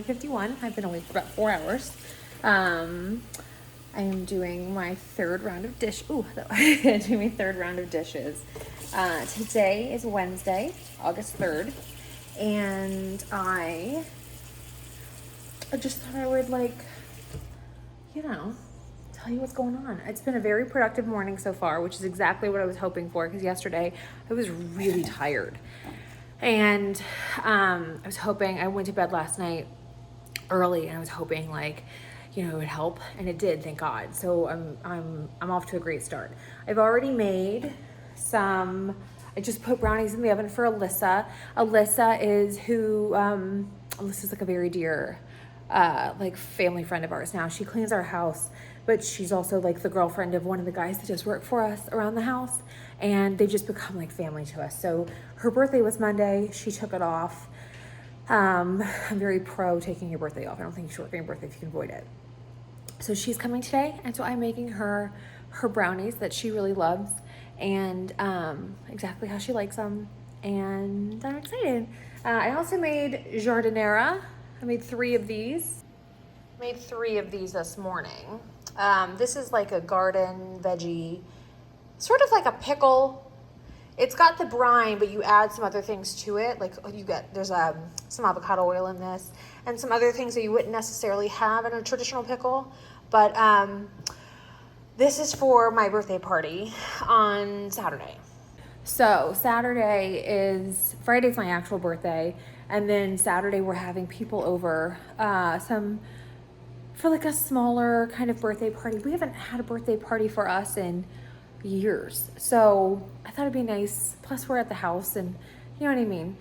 9:51. I've been awake for about 4 hours. I am doing my third round of doing my third round of dishes. Today is Wednesday, August 3rd, and I just thought I would tell you what's going on. It's been a very productive morning so far, which is exactly what I was hoping for, because yesterday I was really tired. And I was hoping, I went to bed last night early and I was hoping it would help, and it did, thank God. So I'm off to a great start. I've already made I just put brownies in the oven for Alyssa. Alyssa's like a very dear family friend of ours now. She cleans our house, but she's also like the girlfriend of one of the guys that does work for us around the house, and they've just become like family to us. So her birthday was Monday. She took it off. I'm very pro taking your birthday off. I don't think you should work on your birthday if you can avoid it. So she's coming today, and so I'm making her brownies that she really loves, and exactly how she likes them, and I'm excited. I also made jardinera. I made 3 of these. Made 3 of these this morning. This is like a garden veggie, sort of like a pickle. It's got the brine, but you add some other things to it. There's some avocado oil in this, and some other things that you wouldn't necessarily have in a traditional pickle. But this is for my birthday party on Saturday. So Friday's my actual birthday, and then Saturday we're having people over, for like a smaller kind of birthday party. We haven't had a birthday party for us in years, so I thought it'd be nice. Plus we're at the house, and you know what I mean.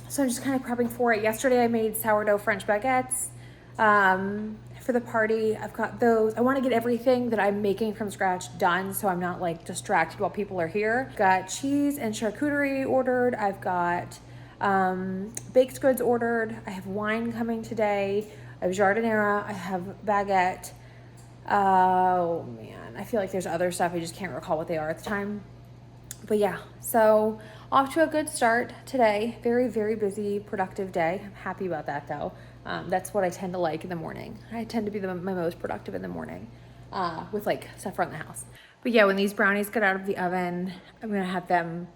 So I'm just kind of prepping for it. Yesterday I made sourdough French baguettes for the party. I've got those. I want to get everything that I'm making from scratch done, so I'm not like distracted while people are here. Got cheese and charcuterie ordered. I've got baked goods ordered. I have wine coming today. I have jardinera. I have baguette. Oh man, I feel like there's other stuff. I just can't recall what they are at the time. But yeah, so off to a good start today. Very, very busy, productive day. I'm happy about that though. That's what I tend to like in the morning. I tend to be my most productive in the morning with like stuff around the house. But yeah, when these brownies get out of the oven, I'm gonna have them,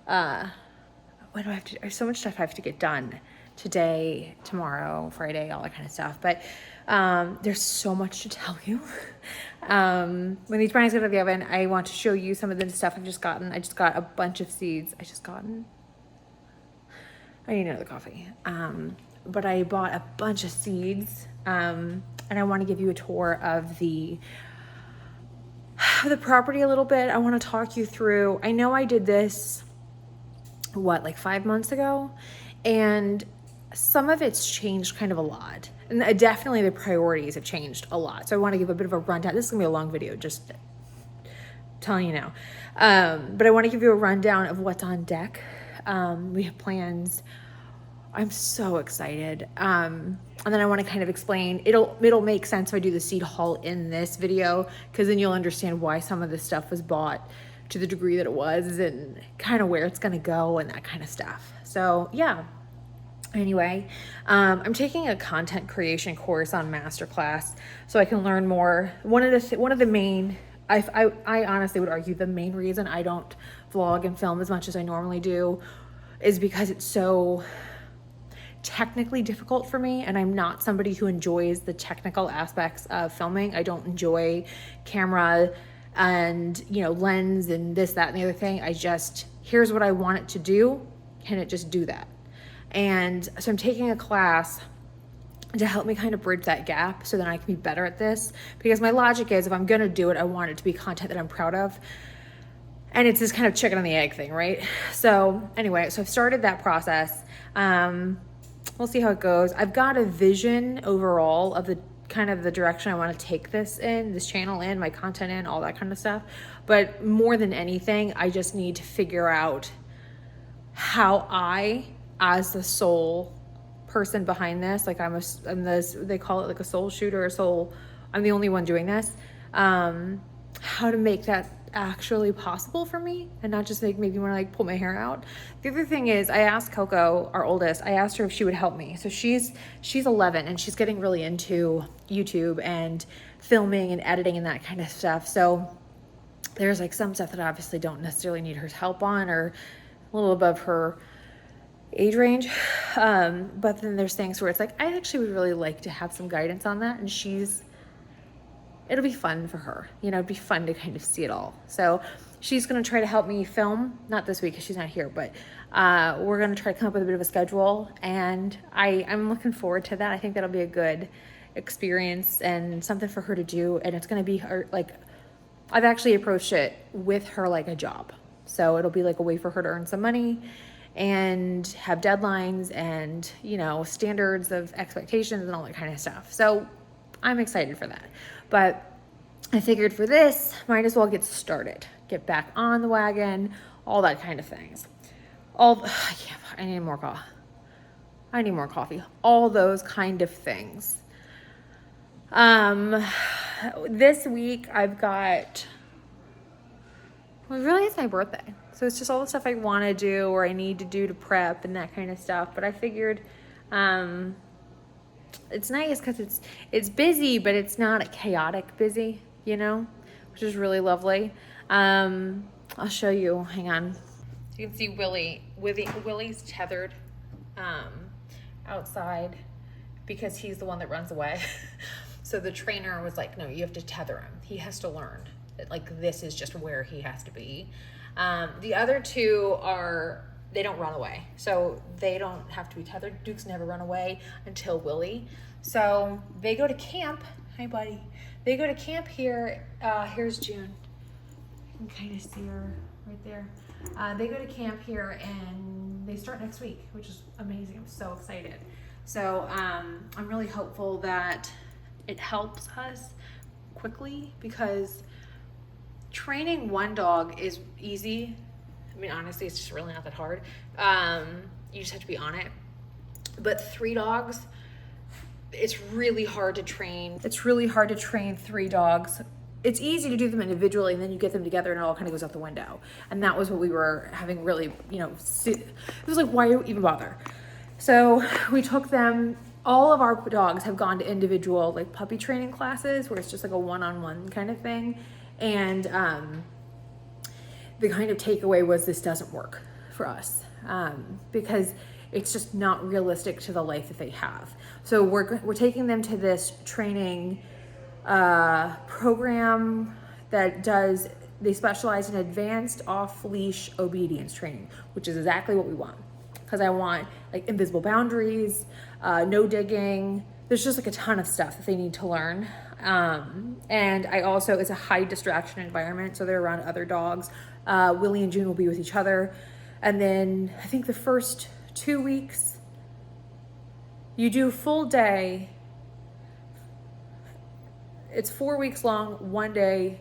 what do I have to do? There's so much stuff I have to get done today, tomorrow, Friday, all that kind of stuff. But there's so much to tell you. When these brownies get out of the oven, I want to show you some of the stuff I've just gotten. I just got a bunch of seeds. I need another coffee. But I bought a bunch of seeds, and I want to give you a tour of the property a little bit. I want to talk you through. I know I did this, 5 months ago, and some of it's changed kind of a lot. And definitely the priorities have changed a lot. So I want to give a bit of a rundown. This is gonna be a long video, just telling you now. But I want to give you a rundown of what's on deck. We have plans. I'm so excited. And then I want to kind of explain, it'll make sense if I do the seed haul in this video, because then you'll understand why some of this stuff was bought to the degree that it was, and kind of where it's going to go and that kind of stuff. So yeah. Anyway, I'm taking a content creation course on Masterclass so I can learn more. One of the main, I honestly would argue the main reason I don't vlog and film as much as I normally do is because it's so technically difficult for me, and I'm not somebody who enjoys the technical aspects of filming. I don't enjoy camera and lens and this, that, and the other thing. Here's what I want it to do. Can it just do that? And so I'm taking a class to help me kind of bridge that gap so that I can be better at this, because my logic is, if I'm going to do it, I want it to be content that I'm proud of. And it's this kind of chicken and the egg thing, right? So anyway, so I've started that process. We'll see how it goes. I've got a vision overall of the kind of the direction I want to take this channel in, my content in, all that kind of stuff. But more than anything, I just need to figure out how I, as the sole person behind this, they call it like a soul shooter, I'm the only one doing this, how to make that actually possible for me and not just make me want to like pull my hair out. The other thing is I asked Coco, our oldest, I asked her if she would help me. So she's 11 and she's getting really into YouTube and filming and editing and that kind of stuff. So there's like some stuff that I obviously don't necessarily need her help on, or a little above her age range. But then there's things where it's like, I actually would really like to have some guidance on that. And it'll be fun for her. You know, it'd be fun to kind of see it all. So she's going to try to help me film, not this week because she's not here, but we're going to try to come up with a bit of a schedule. And I'm looking forward to that. I think that'll be a good experience and something for her to do. And it's going to be her, like, I've actually approached it with her like a job. So it'll be like a way for her to earn some money and have deadlines and, you know, standards of expectations and all that kind of stuff. So I'm excited for that. But I figured for this, might as well get started, get back on the wagon, all that kind of things. I need more coffee. I need more coffee. All those kind of things. This week I've got, well, really it's my birthday. So it's just all the stuff I want to do or I need to do to prep and that kind of stuff. But I figured, it's nice because it's busy, but it's not a chaotic busy, you know, which is really lovely. I'll show you. Hang on. You can see Willie's tethered outside because he's the one that runs away. So the trainer was like, no, you have to tether him. He has to learn that like this is just where he has to be. The other two they don't run away. So they don't have to be tethered. Duke's never run away until Willie. So they go to camp. Hi, buddy. They go to camp here. Here's June. You can kind of see her right there. They go to camp here and they start next week, which is amazing. I'm so excited. So I'm really hopeful that it helps us quickly because training one dog is easy. I mean, honestly, it's just really not that hard. You just have to be on it. But 3 dogs, it's really hard to train. It's really hard to train 3 dogs. It's easy to do them individually, and then you get them together and it all kind of goes out the window. And that was what we were having really, you know, it was like, why even bother? So we took them, all of our dogs have gone to individual like puppy training classes where it's just like a one-on-one kind of thing. And the kind of takeaway was this doesn't work for us because it's just not realistic to the life that they have. So we're taking them to this training program that they specialize in advanced off-leash obedience training, which is exactly what we want. Because I want like invisible boundaries, no digging. There's just like a ton of stuff that they need to learn. And I also, it's a high distraction environment. So they're around other dogs. Willie and June will be with each other. And then I think the first 2 weeks, you do full day. It's 4 weeks long, 1 day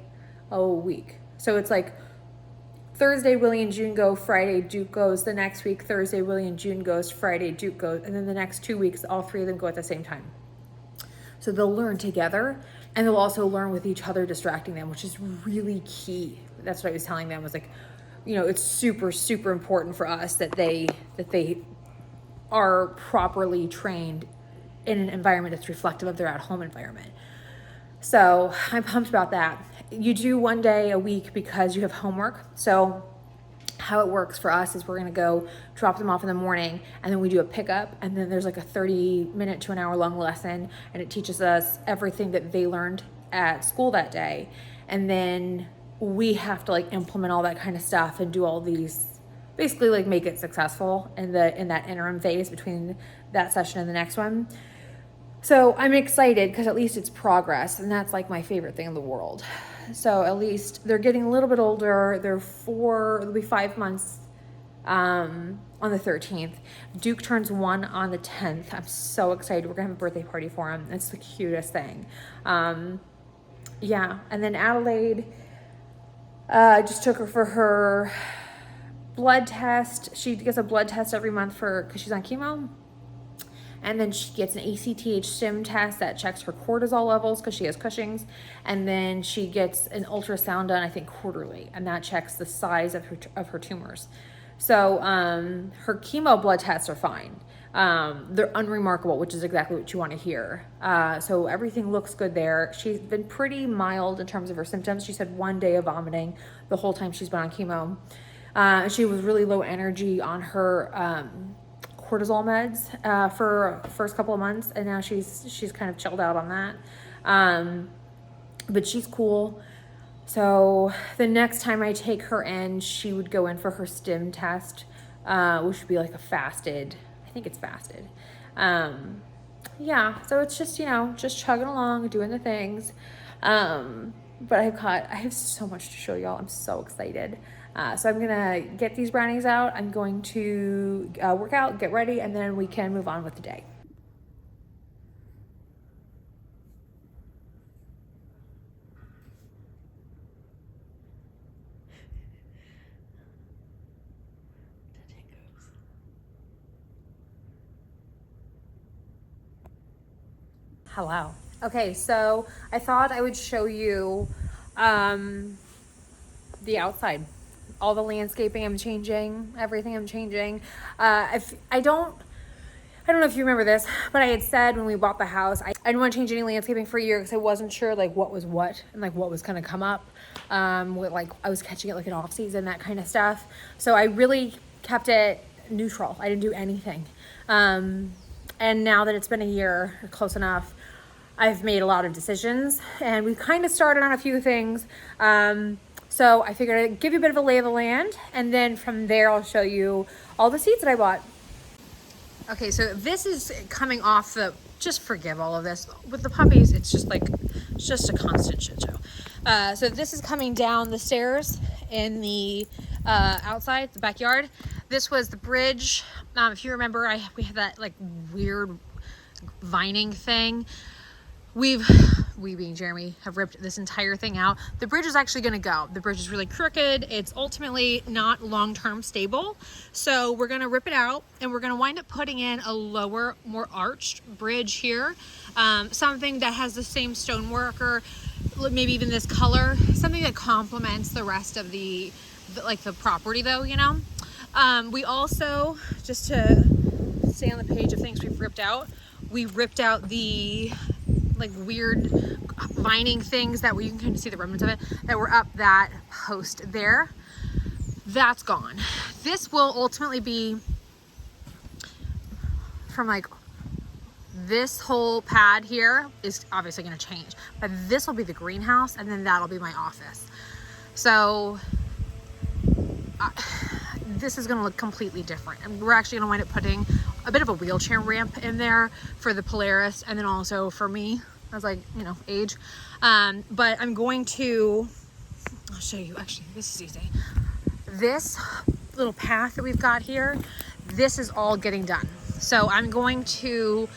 a week. So it's like Thursday, Willie and June go, Friday, Duke goes. The next week, Thursday, Willie and June goes, Friday, Duke goes. And then the next 2 weeks, all 3 of them go at the same time. So they'll learn together and they'll also learn with each other distracting them, which is really key. That's what I was telling them, was like, you know, it's super, super important for us that they are properly trained in an environment that's reflective of their at-home environment. So I'm pumped about that. You do 1 day a week because you have homework. So how it works for us is we're going to go drop them off in the morning and then we do a pickup, and then there's like a 30-minute to an hour long lesson, and it teaches us everything that they learned at school that day. And then we have to like implement all that kind of stuff and do all these, basically like make it successful in that interim phase between that session and the next one. So I'm excited because at least it's progress, and that's like my favorite thing in the world. So at least they're getting a little bit older. It'll be 5 months on the 13th. Duke turns 1 on the 10th. I'm so excited. We're gonna have a birthday party for him. It's the cutest thing. Yeah, and then Adelaide, I just took her for her blood test. She gets a blood test every month because she's on chemo. And then she gets an ACTH stim test that checks her cortisol levels because she has Cushing's. And then she gets an ultrasound done, I think quarterly, and that checks the size of her tumors. So her chemo blood tests are fine. They're unremarkable, which is exactly what you want to hear. So everything looks good there. She's been pretty mild in terms of her symptoms. She's had 1 day of vomiting the whole time she's been on chemo. She was really low energy on her cortisol meds for first couple of months, and now she's kind of chilled out on that. But she's cool. So the next time I take her in, she would go in for her stim test, which would be like a fasted, I think it's fasted. Yeah, so it's just, just chugging along, doing the things. But I have so much to show y'all. I'm so excited. So I'm gonna get these brownies out. I'm going to work out, get ready, and then we can move on with the day. Hello. Okay, so I thought I would show you the outside. All the landscaping I'm changing, everything I'm changing. I don't know if you remember this, but I had said when we bought the house, I didn't want to change any landscaping for a year because I wasn't sure like what was what and like what was going to come up. With like I was catching it like an off season, that kind of stuff. So I really kept it neutral. I didn't do anything. And now that it's been a year, close enough, I've made a lot of decisions, and we've kind of started on a few things. So I figured I'd give you a bit of a lay of the land, and then from there I'll show you all the seeds that I bought. Okay, so this is coming off just forgive all of this. With the puppies, it's just a constant shit show. So this is coming down the stairs in the outside, the backyard. This was the bridge. If you remember, we had that like weird vining thing. We being Jeremy, have ripped this entire thing out. The bridge is actually gonna go. The bridge is really crooked. It's ultimately not long-term stable. So we're gonna rip it out, and we're gonna wind up putting in a lower, more arched bridge here. Something that has the same stonework, or maybe even this color, something that complements the rest of the property though, We also, just to stay on the page of things we've ripped out, we ripped out the like weird vining things that you can kind of see the remnants of it that were up that post there. That's gone. This will ultimately be from like this whole pad here is obviously going to change, but this will be the greenhouse, and then that'll be my office. So this is going to look completely different, and we're actually going to wind up putting a bit of a wheelchair ramp in there for the Polaris, and then also for me as age. But I'm going to, I'll show you, actually this is easy. This little path that we've got here, this is all getting done. So I'm going to,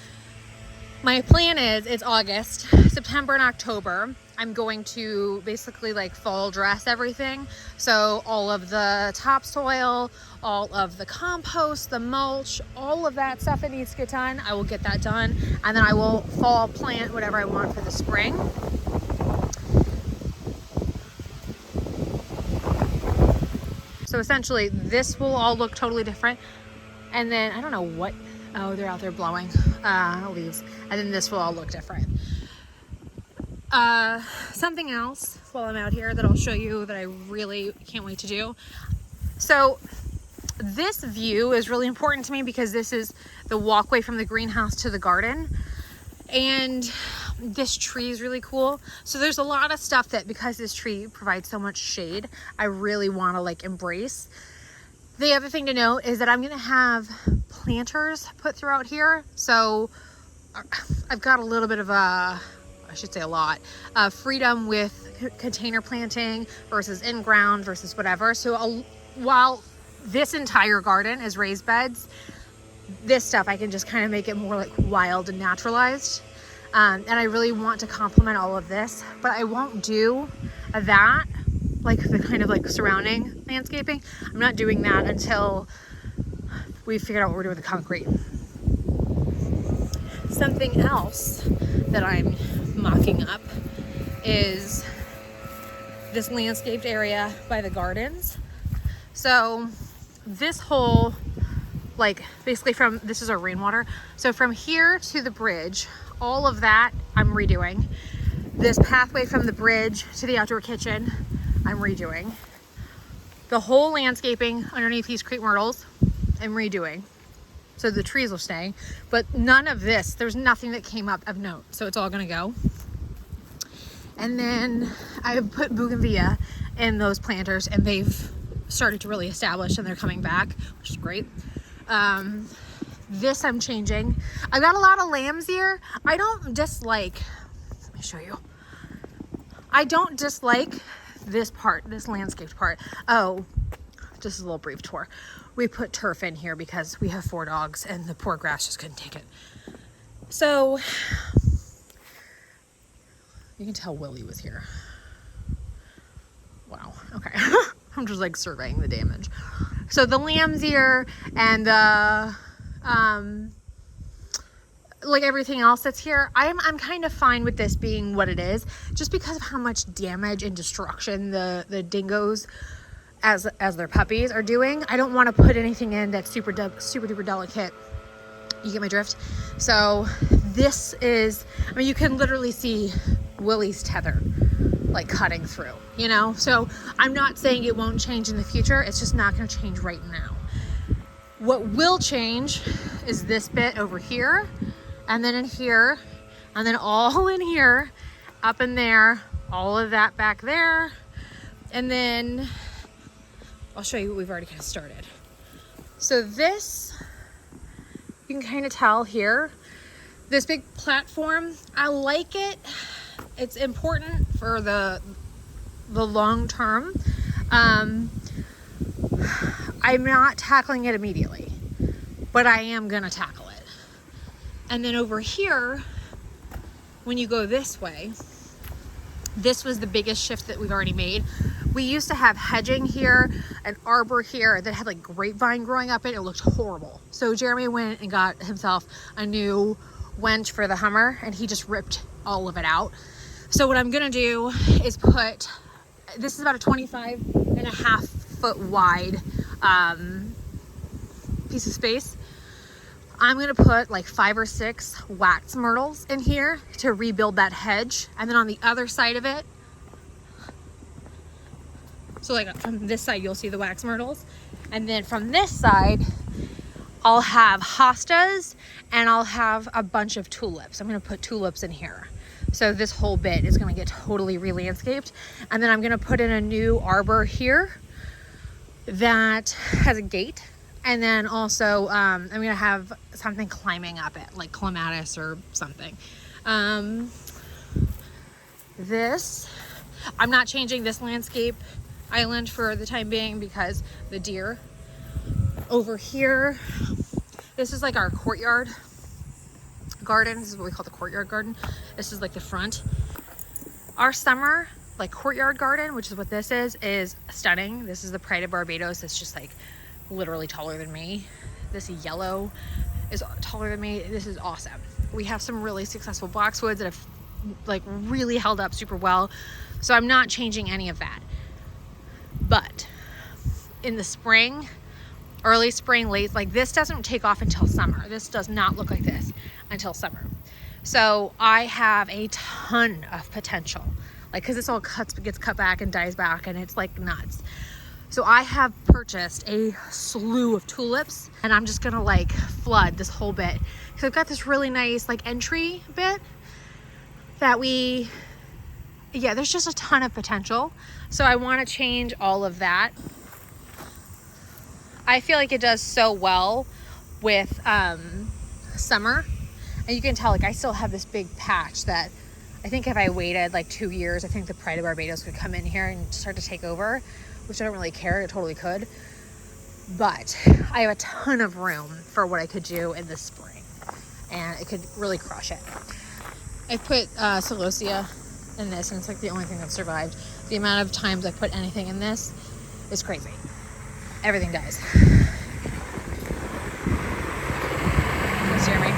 my plan is it's August, September and October. I'm going to basically like fall dress everything. So all of the topsoil, all of the compost, the mulch, all of that stuff that needs to get done, I will get that done. And then I will fall plant whatever I want for the spring. So essentially this will all look totally different. And then I don't know what, oh, they're out there blowing leaves. And then this will all look different. Something else while I'm out here that I'll show you that I really can't wait to do. So this view is really important to me because this is the walkway from the greenhouse to the garden. And this tree is really cool. So there's a lot of stuff that, because this tree provides so much shade, I really want to like embrace. The other thing to note is that I'm going to have planters put throughout here. So I've got a little bit of a, I should say a lot, freedom with container planting versus in-ground versus whatever. So while this entire garden is raised beds, this stuff I can just kind of make it more like wild and naturalized. And I really want to complement all of this, but I won't do that, like the kind of like surrounding landscaping. I'm not doing that until we've figured out what we're doing with the concrete. Something else that I'm mocking up is this landscaped area by the gardens. So this whole, like basically from, this is our rainwater. So from here to the bridge, all of that I'm redoing. This pathway from the bridge to the outdoor kitchen, I'm redoing. The whole landscaping underneath these crepe myrtles, I'm redoing. So the trees will stay, but none of this, there's nothing that came up of note. So it's all gonna go. And then I put bougainvillea in those planters and they've started to really establish and they're coming back, which is great. This I'm changing. I got a lot of lambs here. I don't dislike, let me show you. I don't dislike this part, this landscaped part. Oh, just a little brief tour. We put turf in here because we have 4 dogs and the poor grass just couldn't take it. So you can tell Willie was here. Wow, okay. I'm just like surveying the damage. So the lamb's ear and the, like everything else that's here, I'm kind of fine with this being what it is, just because of how much damage and destruction the dingoes as their puppies are doing. I don't want to put anything in that's super duper delicate. You get my drift? So this is, I mean, you can literally see Willie's tether like cutting through, you know? So I'm not saying it won't change in the future. It's just not going to change right now. What will change is this bit over here, and then in here, and then all in here, up in there, all of that back there. And then I'll show you what we've already kind of started. So this, you can kind of tell here, this big platform, I like it. It's important for the long term. I'm not tackling it immediately, but I am gonna tackle it. And then over here, when you go this way, this was the biggest shift that we've already made. We used to have hedging here, an arbor here that had like grapevine growing up in it. It looked horrible. So Jeremy went and got himself a new wench for the Hummer and he just ripped all of it out. So what I'm gonna do is put, this is about a 25.5 foot wide piece of space. I'm gonna put like 5 or 6 wax myrtles in here to rebuild that hedge. And then on the other side of it, so like from this side, you'll see the wax myrtles. And then from this side, I'll have hostas and I'll have a bunch of tulips. I'm gonna put tulips in here. So this whole bit is gonna get totally re-landscaped. And then I'm gonna put in a new arbor here that has a gate. And then also, I'm gonna have something climbing up it, like clematis or something. This, I'm not changing this landscape island for the time being because the deer. Over here, this is like our courtyard garden. This is what we call the courtyard garden. This is like the front. Our summer like courtyard garden, which is what this is stunning. This is the Pride of Barbados. It's just like literally taller than me. This yellow is taller than me. This is awesome. We have some really successful boxwoods that have like really held up super well. So I'm not changing any of that. But in the spring, early spring, late, like this doesn't take off until summer. This does not look like this until summer. So I have a ton of potential, like, cause this all gets cut back and dies back and it's like nuts. So I have purchased a slew of tulips and I'm just gonna like flood this whole bit. Cause I've got this really nice like entry bit that there's just a ton of potential. So I wanna change all of that. I feel like it does so well with summer. And you can tell, like, I still have this big patch that I think if I waited like 2 years, I think the Pride of Barbados could come in here and start to take over, which I don't really care. It totally could. But I have a ton of room for what I could do in the spring and it could really crush it. I put celosia in this and it's like the only thing that survived. The amount of times I put anything in this is crazy. Everything dies. Jeremy.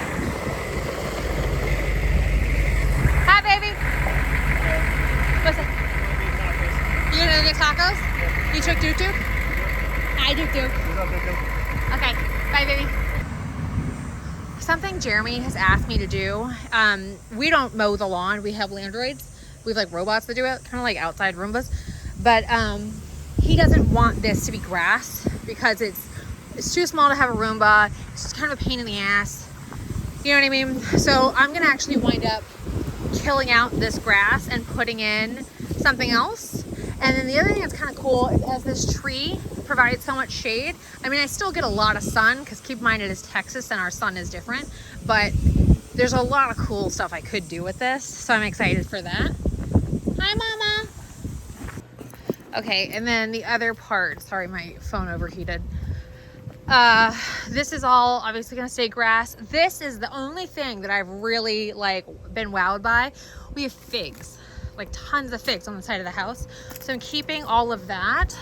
shook Duke Duke? Hi, Duke Duke. Okay, bye, baby. Something Jeremy has asked me to do. We don't mow the lawn. We have landroids. We have like robots that do it, kind of like outside Roombas. But he doesn't want this to be grass because it's too small to have a Roomba. It's just kind of a pain in the ass. You know what I mean? So I'm gonna actually wind up killing out this grass and putting in something else. And then the other thing that's kind of cool is as this tree provides so much shade, I mean, I still get a lot of sun because keep in mind it is Texas and our sun is different, but there's a lot of cool stuff I could do with this. So I'm excited for that. Hi, Mama. Okay, and then the other part, sorry, my phone overheated. This is all obviously gonna stay grass. This is the only thing that I've really like been wowed by. We have figs, like tons of figs on the side of the house. So I'm keeping all of that.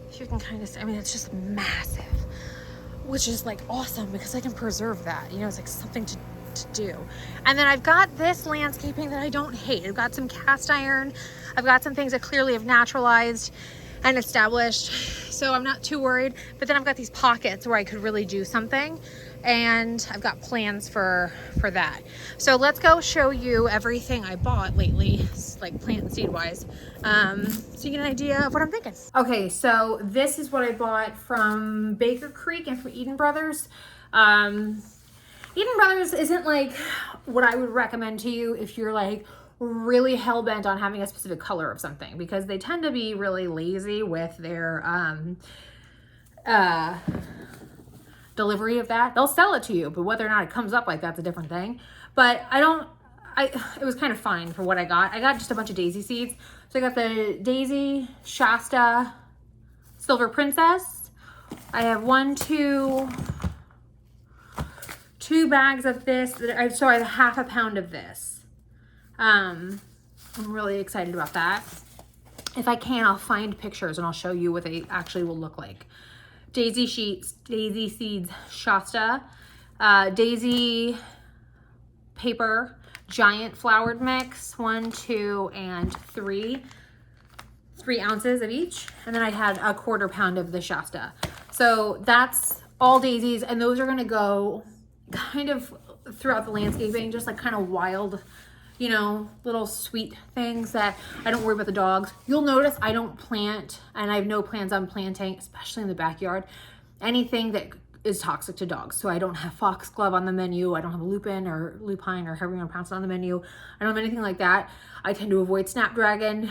If you can kind of see, I mean, it's just massive, which is like awesome because I can preserve that. You know, it's like something to do. And then I've got this landscaping that I don't hate. I've got some cast iron. I've got some things that clearly have naturalized and established, so I'm not too worried. But then I've got these pockets where I could really do something, and I've got plans for that. So let's go show you everything I bought lately, like plant and seed wise, so you get an idea of what I'm thinking. Okay, so this is what I bought from Baker Creek and from Eden Brothers. Eden Brothers isn't like what I would recommend to you if you're like really hell-bent on having a specific color of something, because they tend to be really lazy with their delivery of that. They'll sell it to you, but whether or not it comes up like that's a different thing. But it was kind of fine for what I got. I got just a bunch of daisy seeds. So I got the Daisy, Shasta, Silver Princess. I have two bags of this. So I have half a pound of this. I'm really excited about that. If I can, I'll find pictures and I'll show you what they actually will look like. Daisy sheets, daisy seeds, Shasta, daisy paper, giant flowered mix, 1, 2, and 3 ounces of each. And then I had a 1/4 pound of the Shasta. So that's all daisies, and those are gonna go kind of throughout the landscaping, just like kind of wild, you know, little sweet things that I don't worry about the dogs. You'll notice I don't plant, and I have no plans on planting, especially in the backyard, anything that is toxic to dogs. So I don't have foxglove on the menu. I don't have a lupine or however you want to pronounce it on the menu. I don't have anything like that. I tend to avoid snapdragon.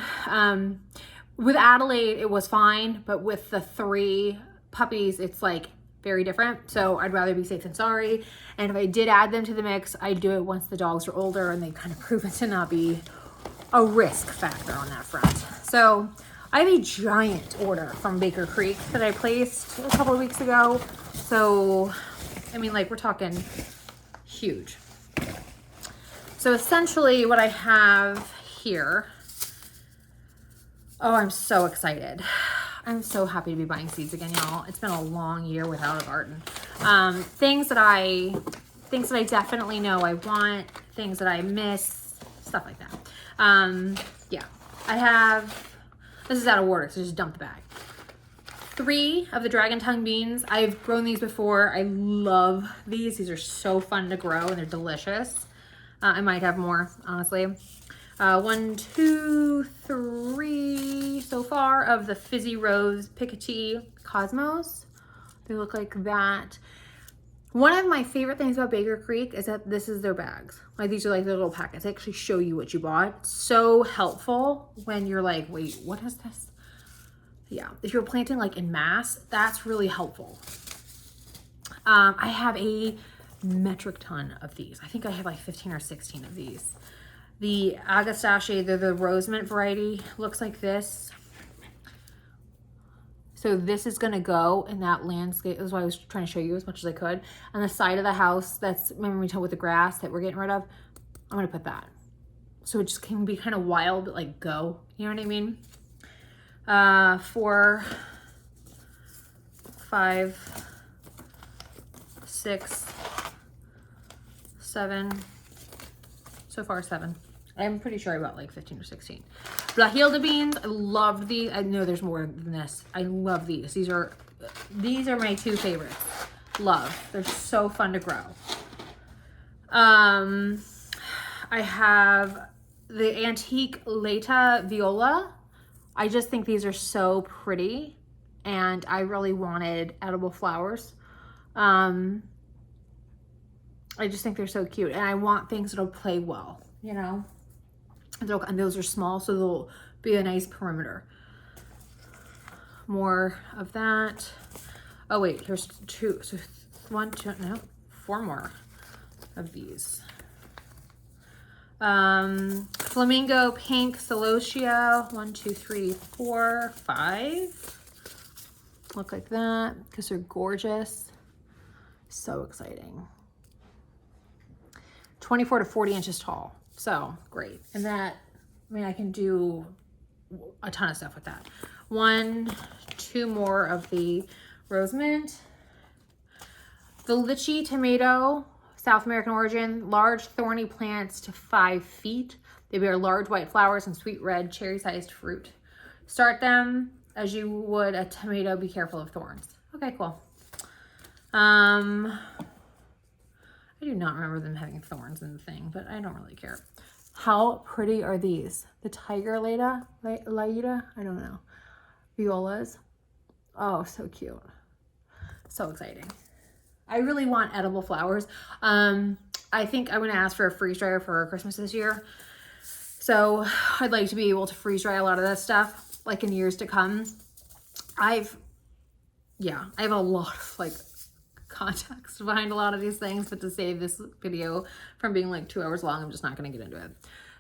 With Adelaide, it was fine, but with the 3 puppies, it's like very different. So I'd rather be safe than sorry. And if I did add them to the mix, I'd do it once the dogs are older and they've kind of proven to not be a risk factor on that front. So I have a giant order from Baker Creek that I placed a couple of weeks ago. So, I mean, like, we're talking huge. So essentially what I have here, oh, I'm so excited. I'm so happy to be buying seeds again, y'all. It's been a long year without a garden. Things that I definitely know I want, things that I miss, stuff like that. Yeah, I have, this is out of order, so just dump the bag. 3 of the dragon tongue beans. I've grown these before. I love these. These are so fun to grow and they're delicious. I might have more, honestly. 1, 2, 3 so far of the Fizzy Rose Picotee Cosmos. They look like that. One of my favorite things about Baker Creek is that this is their bags. Like, these are like the little packets. They actually show you what you bought. So helpful when you're like, wait, what is this? Yeah, if you're planting like in mass, that's really helpful. I have a metric ton of these. I think I have like 15 or 16 of these. The Agastache, the rose mint variety, looks like this. So this is gonna go in that landscape. That's why I was trying to show you as much as I could. On the side of the house, that's, remember we told with the grass that we're getting rid of? I'm gonna put that. So it just can be kind of wild, but like go, you know what I mean? 4, 5, 6, 7, so far 7. I'm pretty sure I bought like 15 or 16. Blahilda beans, I love these. I know there's more than this. I love these. These are my two favorites. Love. They're so fun to grow. I have the antique Leta Viola. I just think these are so pretty, and I really wanted edible flowers. I just think they're so cute, and I want things that'll play well, you know? And those are small, so they'll be a nice perimeter. More of that. Oh wait, here's two. So four more of these. Flamingo pink celosia. 1, 2, 3, 4, 5. Look like that because they're gorgeous. So exciting. 24 to 40 inches tall. So great. And that, I mean, I can do a ton of stuff with that. 1, 2 more of the rose mint. The lychee tomato, South American origin, large thorny plants to 5 feet. They bear large white flowers and sweet red cherry-sized fruit. Start them as you would a tomato. Be careful of thorns. Okay, cool. I do not remember them having thorns in the thing, but I don't really care. How pretty are these? The tiger Laida? I don't know. Violas. Oh, so cute. So exciting. I really want edible flowers. I think I'm going to ask for a freeze dryer for Christmas this year. So I'd like to be able to freeze dry a lot of that stuff, like in years to come. I have a lot of like context behind a lot of these things, but to save this video from being like 2 hours long, I'm just not going to get into it.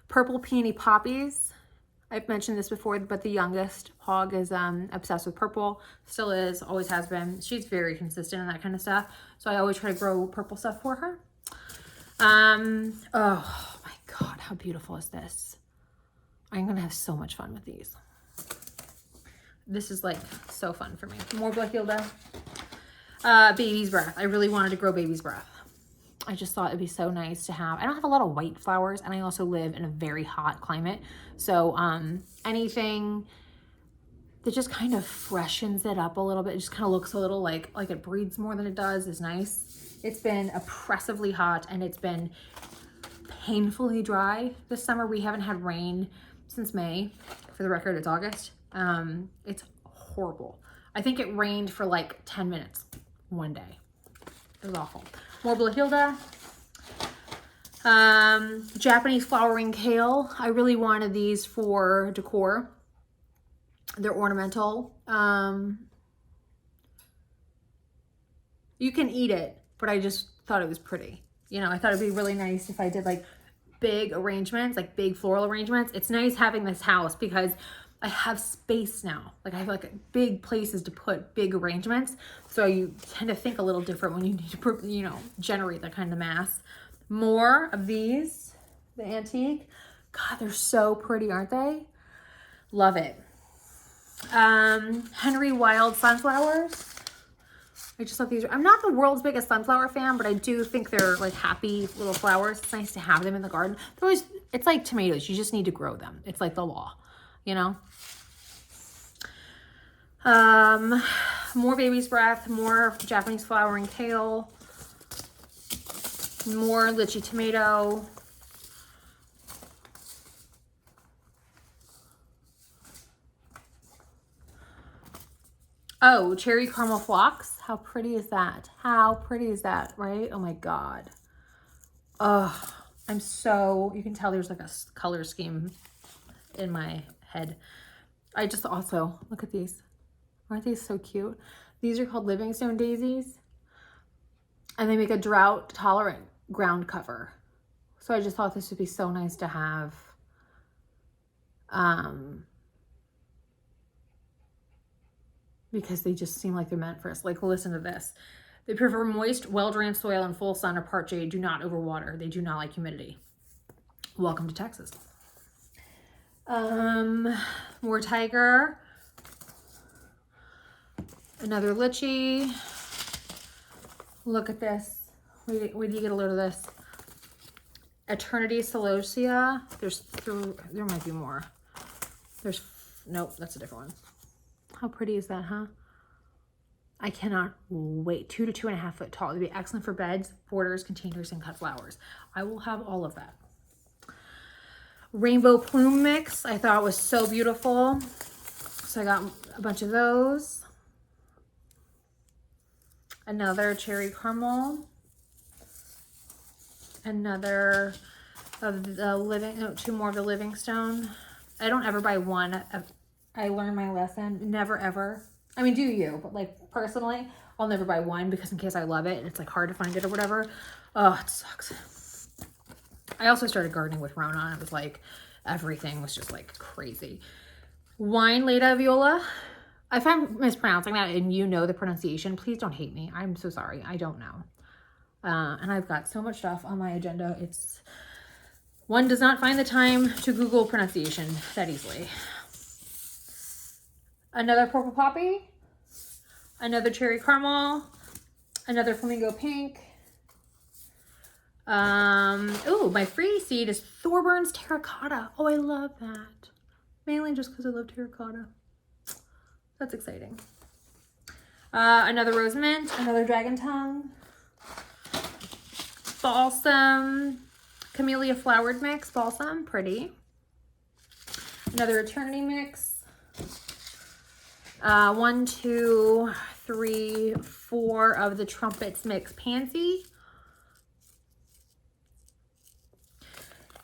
Purple peony poppies. I've mentioned this before, but the youngest Hog is obsessed with purple. Still is, always has been. She's very consistent in that kind of stuff. So I always try to grow purple stuff for her. Oh my God, how beautiful is this? I'm going to have so much fun with these. This is like so fun for me. More Blahilda. Baby's breath. I really wanted to grow baby's breath. I just thought it'd be so nice to have. I don't have a lot of white flowers, and I also live in a very hot climate. So anything that just kind of freshens it up a little bit, it just kind of looks a little like it breathes more than it does, is nice. It's been oppressively hot, and it's been painfully dry this summer. We haven't had rain since May. For the record, it's August. It's horrible. I think it rained for like 10 minutes one day. It was awful. More Blahilda. Japanese flowering kale. I really wanted these for decor. They're ornamental. You can eat it, but I just thought it was pretty. You know, I thought it'd be really nice if I did like big arrangements, like big floral arrangements. It's nice having this house because I have space now. Like I have like big places to put big arrangements. So you tend to think a little different when you need to, you know, generate that kind of mass. More of these, the antique. God, they're so pretty, aren't they? Love it. Henry Wild sunflowers. I just love these. I'm not the world's biggest sunflower fan, but I do think they're like happy little flowers. It's nice to have them in the garden. They're always, it's like tomatoes. You just need to grow them. It's like the law, you know? More baby's breath, more Japanese flowering kale, more lychee tomato. Oh, cherry caramel phlox. How pretty is that? How pretty is that, right? Oh my God. Oh, I'm so, you can tell there's like a color scheme in my head. I just also, look at these. Aren't these so cute? These are called Livingstone daisies. And they make a drought tolerant ground cover. So I just thought this would be so nice to have. Because they just seem like they're meant for us. Like, listen to this. They prefer moist, well-drained soil and full sun or part shade. Do not overwater. They do not like humidity. Welcome to Texas. More tiger. Another lychee. Look at this. Wait till you get a load of this. Eternity Celosia. There might be more. Nope, that's a different one. How pretty is that, huh? I cannot wait. 2 to 2.5 foot tall. It'd be excellent for beds, borders, containers, and cut flowers. I will have all of that. Rainbow Plume Mix. I thought was so beautiful. So I got a bunch of those. Another cherry caramel. Another of the 2 more of the Livingstone. I don't ever buy one. I learned my lesson. Never ever. I mean, do you? But like personally, I'll never buy one because in case I love it and it's like hard to find it or whatever. Oh, it sucks. I also started gardening with Rona and it was like everything was just like crazy. Wine Leda Viola. If I'm mispronouncing that and you know the pronunciation, please don't hate me. I'm so sorry. I don't know. And I've got so much stuff on my agenda. One does not find the time to Google pronunciation that easily. Another Purple Poppy. Another Cherry Caramel. Another Flamingo Pink. Oh, my free seed is Thorburns Terracotta. Oh, I love that. Mainly just because I love terracotta. That's exciting. Another Rose Mint. Another Dragon Tongue. Balsam. Camellia Flowered Mix. Balsam. Pretty. Another Eternity Mix. 1, 2, 3, 4 of the Trumpets Mix Pansy.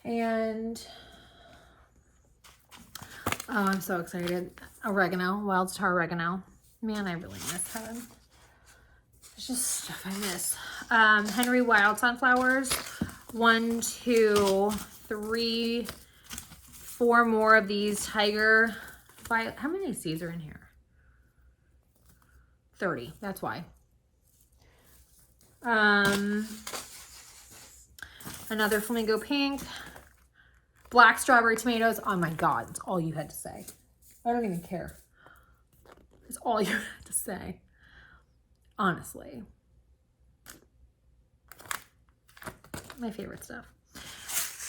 And, oh, I'm so excited. Oregano, Wild Star Oregano. Man, I really miss her. There's just stuff I miss. Henry Wild Sunflowers. 1, 2, 3, 4 more of these Tiger Violet. How many seeds are in here? 30, that's why. Another Flamingo Pink. Black Strawberry Tomatoes. Oh my God, it's all you had to say. I don't even care. It's all you had to say. Honestly. My favorite stuff.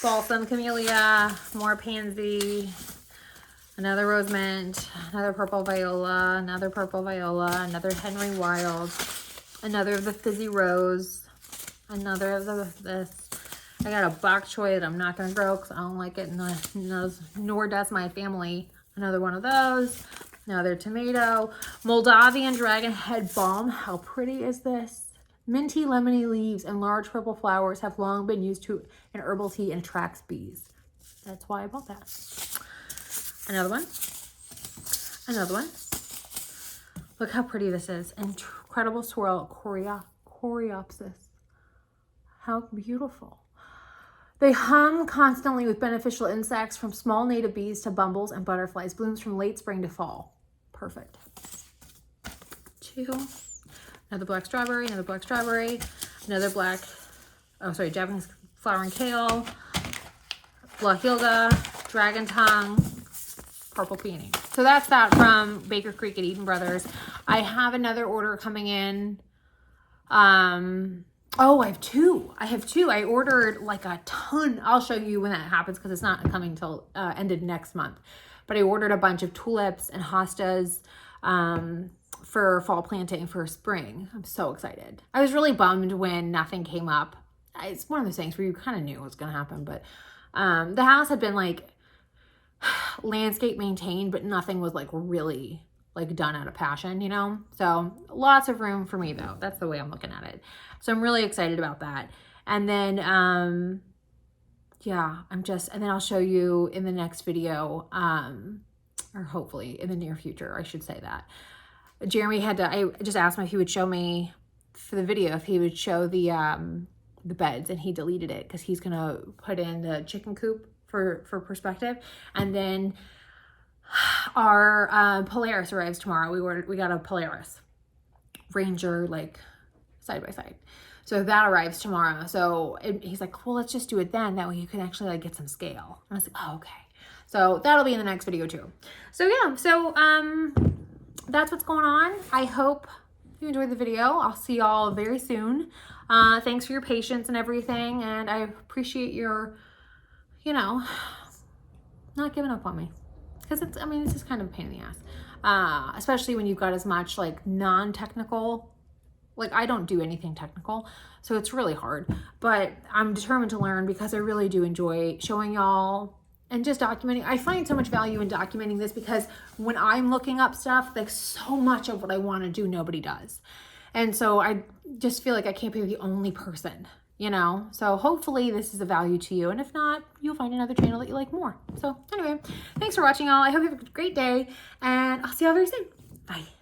Balsam Camellia. More Pansy. Another Rose Mint. Another Purple Viola. Another Purple Viola. Another Henry Wild. Another of the Fizzy Rose. Another of this. I got a bok choy that I'm not going to grow because I don't like it, nor does my family. Another one of those. Another tomato. Moldavian Dragon Head Balm. How pretty is this? Minty lemony leaves and large purple flowers have long been used in herbal tea and attracts bees. That's why I bought that. Another one. Another one. Look how pretty this is. Incredible Swirl Coreopsis. How beautiful. They hum constantly with beneficial insects from small native bees to bumbles and butterflies. Blooms from late spring to fall. Perfect. 2. Another black strawberry, another black strawberry, another black, oh sorry, Japanese flowering kale, Black Hilda, Dragon Tongue, Purple Peony. So that's that from Baker Creek at Eden Brothers. I have another order coming in. Oh, I have two. I ordered like a ton. I'll show you when that happens because it's not coming till ended next month. But I ordered a bunch of tulips and hostas for fall planting for spring. I'm so excited. I was really bummed when nothing came up. It's one of those things where you kind of knew it was going to happen. But the house had been like landscape maintained, but nothing was like really like done out of passion, you know? So lots of room for me though. That's the way I'm looking at it. So I'm really excited about that. And then, yeah, and then I'll show you in the next video, or hopefully in the near future, I should say that. Jeremy I just asked him if he would show me for the video, if he would show the beds, and he deleted it because he's going to put in the chicken coop for perspective. And then our Polaris arrives tomorrow. We got a Polaris Ranger, like side by side. So that arrives tomorrow. So he's like, well, let's just do it then. That way you can actually like get some scale. And I was like, oh, okay. So that'll be in the next video too. So yeah, so that's what's going on. I hope you enjoyed the video. I'll see y'all very soon. Thanks for your patience and everything. And I appreciate your, you know, not giving up on me. Because it's, I mean, it's just kind of a pain in the ass. Especially when you've got as much like non-technical, like I don't do anything technical, so it's really hard. But I'm determined to learn because I really do enjoy showing y'all and just documenting. I find so much value in documenting this because when I'm looking up stuff, like so much of what I want to do, nobody does. And so I just feel like I can't be the only person, you know? So hopefully this is a value to you. And if not, you'll find another channel that you like more. So anyway, thanks for watching, y'all. I hope you have a great day and I'll see y'all very soon. Bye.